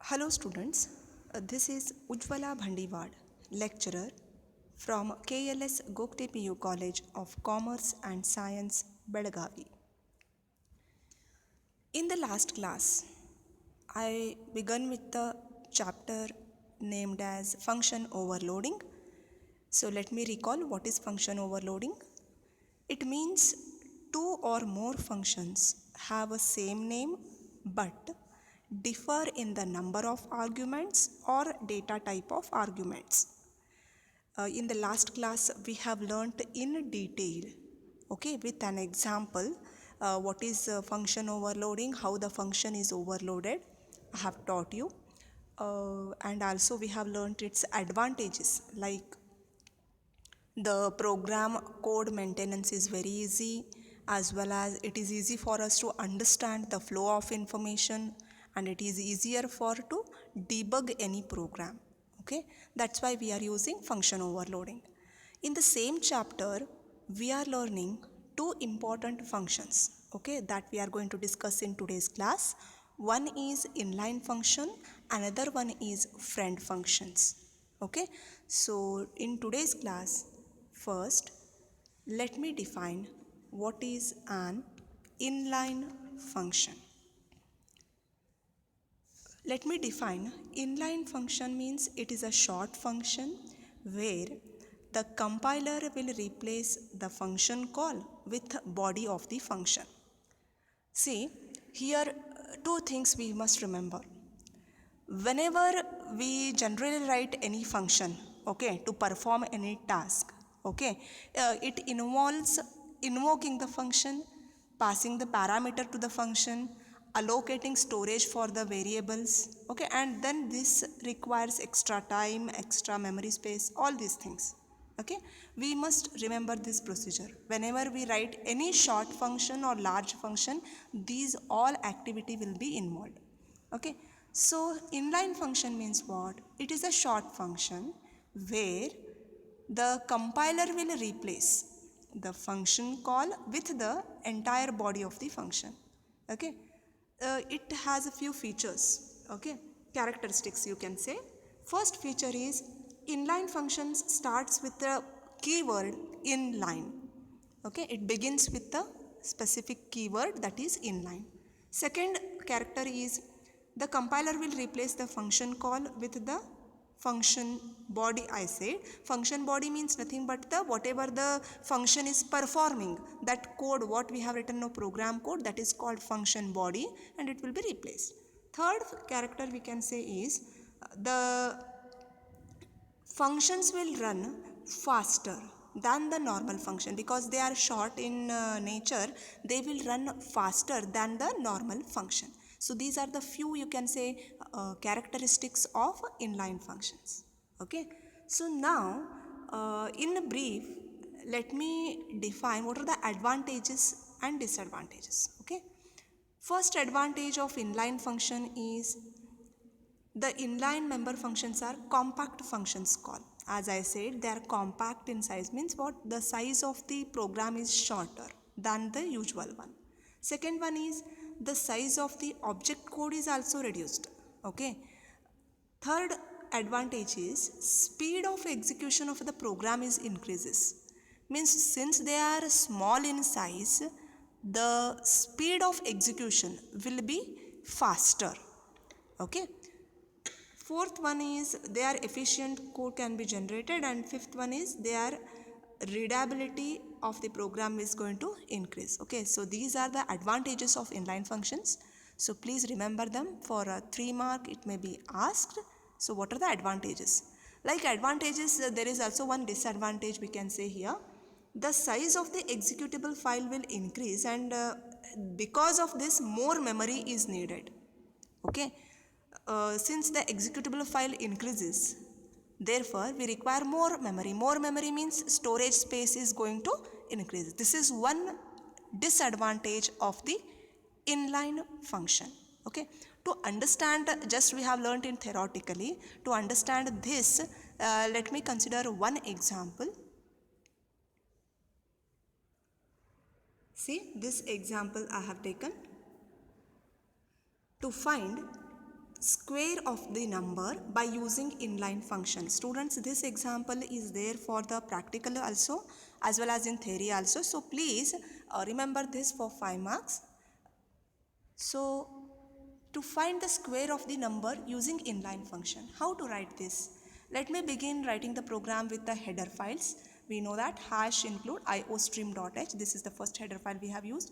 Hello students, this is Ujjwala Bhandiwad, lecturer from KLS Gokte PU College of Commerce and Science, Belagavi. In the last class, I began with the chapter named as function overloading. So let me recall what is function overloading. It means two or more functions have a same name but differ in the number of arguments or data type of arguments. In the last class we have learnt in detail, okay, with an example, what is function overloading, how the function is overloaded. I have taught you, and also we have learnt its advantages, like the program code maintenance is very easy, as well as it is easy for us to understand the flow of information, and it is easier for to debug any program. Okay, that's why we are using function overloading. In the same chapter we are learning two important functions, okay, that we are going to discuss in today's class. One is inline function, another one is friend functions. Okay, so in today's class, first let me define what is an inline function. Let me define inline function means it is a short function where the compiler will replace the function call with body of the function. See, here two things we must remember. Whenever we generally write any function, okay, to perform any task, okay, it involves invoking the function, passing the parameter to the function, allocating storage for the variables, okay, and then this requires extra time, extra memory space, all these things. Okay, we must remember this procedure. Whenever we write any short function or large function, these all activity will be involved. Okay, so inline function means what? It is a short function where the compiler will replace the function call with the entire body of the function. Okay, it has a few features, okay, characteristics you can say. First feature is inline functions starts with the keyword inline. Okay, it begins with the specific keyword, that is inline. Second character is the compiler will replace the function call with the function body. I said function body means nothing but the whatever the function is performing, that code what we have written no program code, that is called function body, and it will be replaced. Third character we can say is the functions will run faster than the normal function, because they are short in nature, they will run faster than the normal function. So these are the few you can say characteristics of inline functions. Okay, so now in brief let me define what are the advantages and disadvantages. Okay, first advantage of inline function is the inline member functions are compact functions call. As I said, they are compact in size, means what? The size of the program is shorter than the usual one. Second one is the size of the object code is also reduced. Okay. Third advantage is speed of execution of the program is increases. Means since they are small in size, the speed of execution will be faster. Okay. Fourth one is their efficient code can be generated, and fifth one is their readability of the program is going to increase. Okay, so these are the advantages of inline functions. So please remember them. For a 3 mark it may be asked. So what are the advantages? Like advantages, there is also one disadvantage we can say here. The size of the executable file will increase, and because of this more memory is needed. Okay, since the executable file increases, therefore we require more memory. More memory means storage space is going to increase. This is one disadvantage of the inline function. Okay, to understand, just we have learnt in theoretically, to understand this, let me consider one example. See, this example I have taken. To find square of the number by using inline function. Students, this example is there for the practical also as well as in theory also. So please remember this for 5 marks. So to find the square of the number using inline function, how to write this? Let me begin writing the program with the header files. We know that hash include iostream.h. This is the first header file we have used.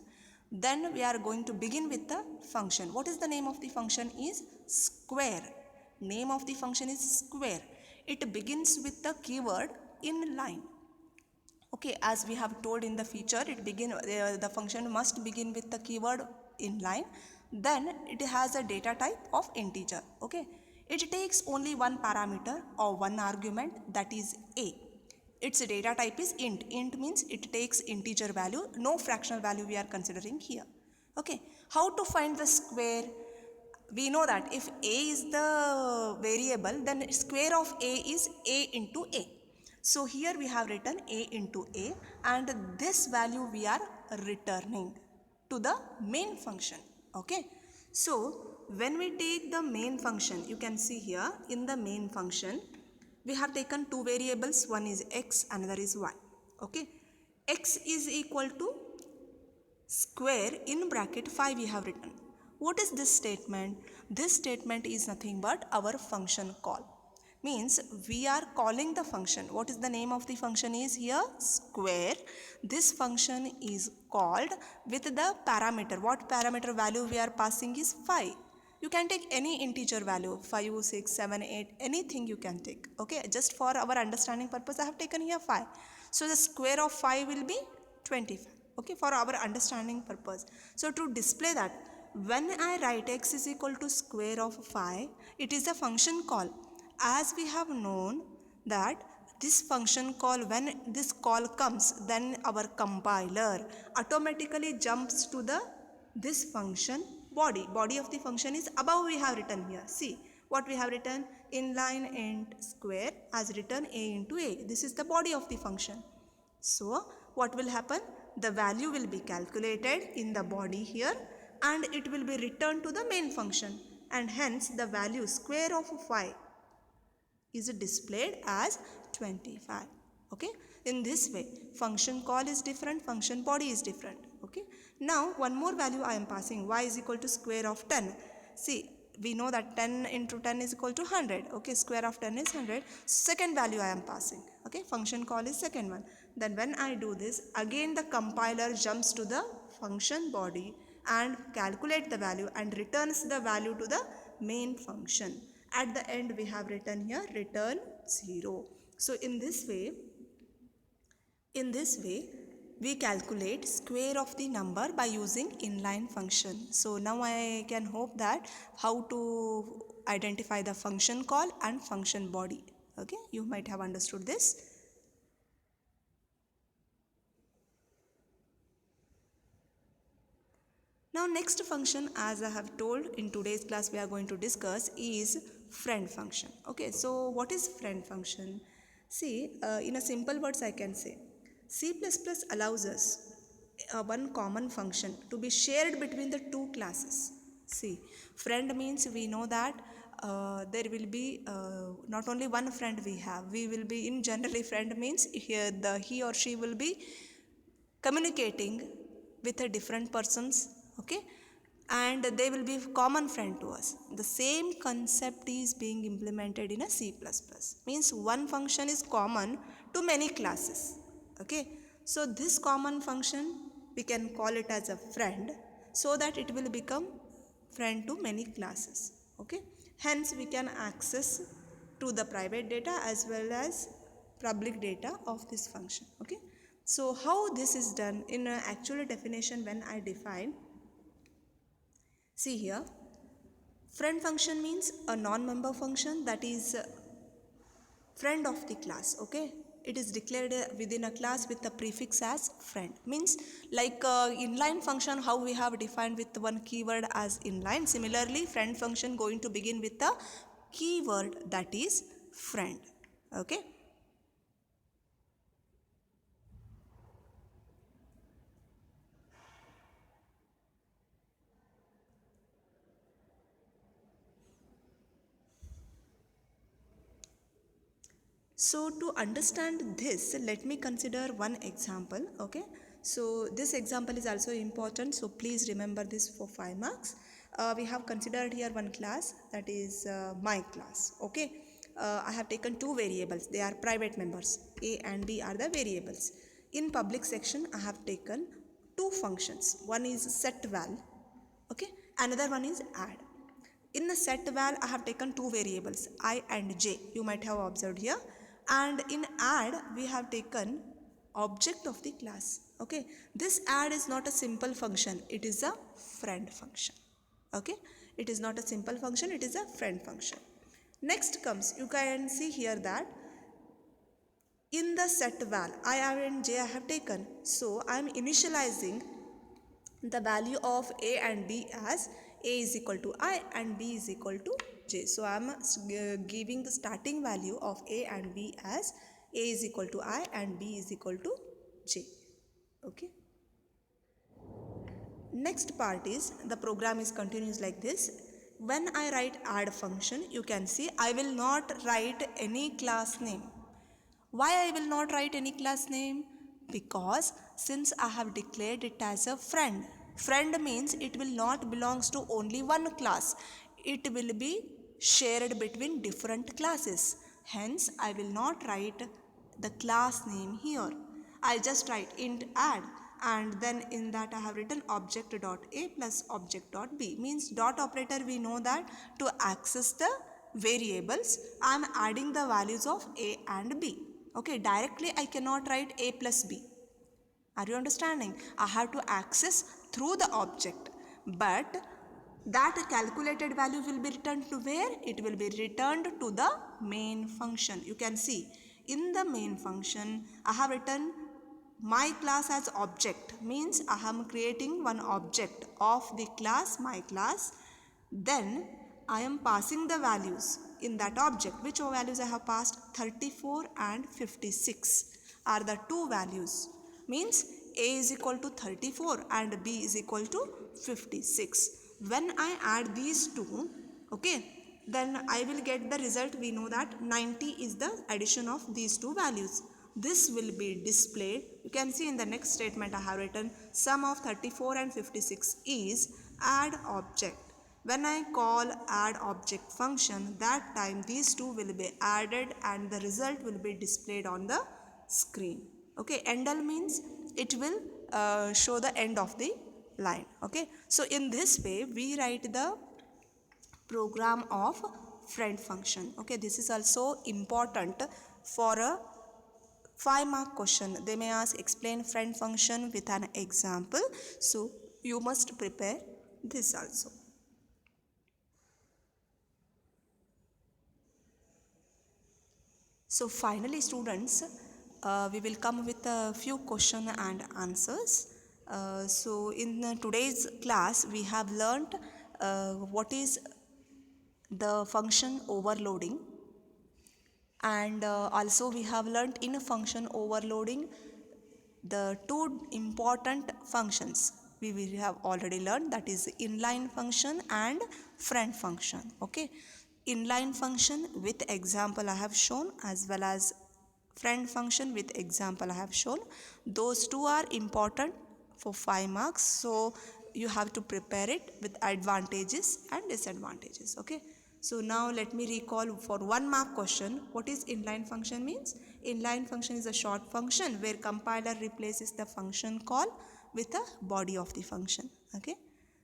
Then we are going to begin with the function. What is the name of the function? Is square. Name of the function is square. It begins with the keyword inline. Okay, as we have told in the feature, the function must begin with the keyword inline. Then it has a data type of integer. Okay, it takes only one parameter or one argument, that is a. Its data type is int. Int means it takes integer value, no fractional value we are considering here. Okay, how to find the square? We know that if a is the variable, then square of a is a into a. So here we have written a into a, and this value we are returning to the main function. Okay, so when we take the main function, you can see here in the main function we have taken two variables, one is x, another is y. Okay, x is equal to square in bracket 5 we have written. What is this statement? This statement is nothing but our function call. Means we are calling the function. What is the name of the function is here? Square. This function is called with the parameter. What parameter value we are passing is 5. You can take any integer value, 5, 6, 7, 8, anything you can take. Okay, just for our understanding purpose I have taken here 5. So the square of 5 will be 25. Okay, for our understanding purpose. So to display that, when I write x is equal to square of 5, it is a function call. As we have known that this function call, when this call comes, then our compiler automatically jumps to the this function body. Body of the function is above we have written here. See what we have written, inline int square as written a into a. This is the body of the function. So what will happen? The value will be calculated in the body here and it will be returned to the main function, and hence the value square of 5 is displayed as 25. Okay, in this way function call is different, function body is different. Okay, now one more value I am passing, y is equal to square of 10. See, we know that 10 into 10 is equal to 100. Okay, square of 10 is 100. Second value I am passing. Okay, function call is second one. Then when I do this, again the compiler jumps to the function body and calculate the value and returns the value to the main function. At the end we have written here return 0. So in this way we calculate square of the number by using inline function. So now I can hope that how to identify the function call and function body. Okay, you might have understood this. Now next function, as I have told in today's class we are going to discuss, is friend function. Okay, so what is friend function? See, in a simple words I can say, C++ allows us one common function to be shared between the two classes. See, friend means we know that there will be not only one friend we will be in generally friend means here he or she will be communicating with a different persons. Okay, and they will be common friend to us. The same concept is being implemented in a C++. Means one function is common to many classes. Okay, so this common function we can call it as a friend, so that it will become friend to many classes. Okay, hence we can access to the private data as well as public data of this function. Okay, so how this is done in an actual definition when I define, see here, friend function means a non-member function that is friend of the class. Okay, it is declared within a class with the prefix as friend. Means like inline function how we have defined with one keyword as inline, similarly friend function going to begin with the keyword that is friend. Okay, So to understand this, let me consider one example. Okay, so this example is also important, so please remember this for 5 marks. We have considered here one class, that is my class. Okay, I have taken two variables, they are private members. A and B are the variables. In public section I have taken two functions, one is set val, okay, another one is add. In the set val, I have taken two variables, I and j, you might have observed here. And in add, we have taken object of the class. Okay, this add is not a simple function, it is a friend function. Okay, it is not a simple function, it is a friend function. Next comes, you can see here that in the set val, I and j I have taken. So I am initializing the value of a and b as a is equal to I and b is equal to j. So I am giving the starting value of a and b as a is equal to I and b is equal to j. Okay. Next part is, the program is continues like this. When I write add function, you can see I will not write any class name. Why I will not write any class name? Because since I have declared it as a friend. Friend means it will not belongs to only one class. It will be shared between different classes. Hence, I will not write the class name here. I just write int add, and then in that I have written object dot a plus object dot b. Means dot operator, we know that to access the variables I am adding the values of a and b. Okay, directly I cannot write a plus b. Are you understanding? I have to access through the object, but that calculated value will be returned to where? It will be returned to the main function. You can see in the main function I have written my class as object, means I am creating one object of the class my class. Then I am passing the values in that object. Which values I have passed? 34 and 56 are the two values. Means a is equal to 34 and b is equal to 56. When I add these two, okay, then I will get the result. We know that 90 is the addition of these two values. This will be displayed. You can see in the next statement I have written sum of 34 and 56 is add object. When I call add object function, that time these two will be added and the result will be displayed on the screen. Okay, endl means it will show the end of the line. Okay, so in this way we write the program of friend function. Okay, this is also important for a 5-mark question. They may ask explain friend function with an example. So you must prepare this also. So finally students, we will come with a few question and answers. So in today's class we have learnt what is the function overloading, and also we have learnt in function overloading the two important functions we have already learned, that is inline function and friend function. Okay, inline function with example I have shown, as well as friend function with example I have shown. Those two are important for 5 marks, so you have to prepare it with advantages and disadvantages. Okay, so now let me recall for 1 mark question, what is inline function means. Inline function is a short function where compiler replaces the function call with the body of the function. Okay.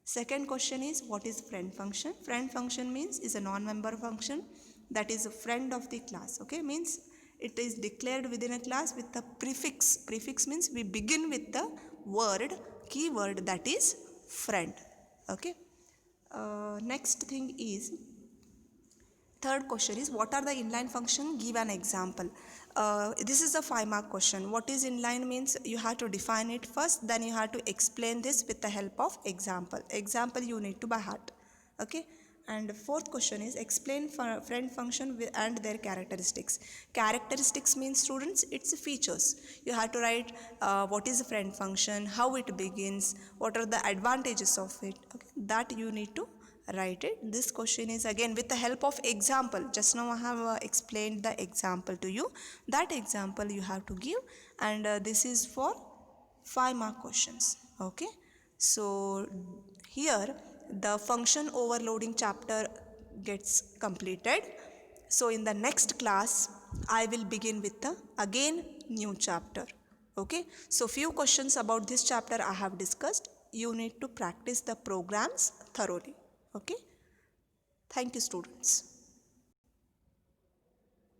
Second question is, what is friend function? Friend function means is a non-member function that is a friend of the class. Okay, means it is declared within a class with the prefix. Prefix means we begin with the word, keyword, that is friend. Okay. Next thing is, third question is, what are the inline function? Give an example. This is a 5-mark question. What is inline means? You have to define it first, then you have to explain this with the help of example. Example you need to by heart. Okay. And fourth question is, explain friend function and their characteristics. Characteristics means students, it's features. You have to write what is a friend function, how it begins, what are the advantages of it. Okay. That you need to write it. This question is again with the help of example. Just now I have explained the example to you. That example you have to give, and this is for 5 mark questions. Okay, so here the function overloading chapter gets completed. So in the next class I will begin with the again new chapter. Okay, so few questions about this chapter I have discussed. You need to practice the programs thoroughly. Okay, thank you students.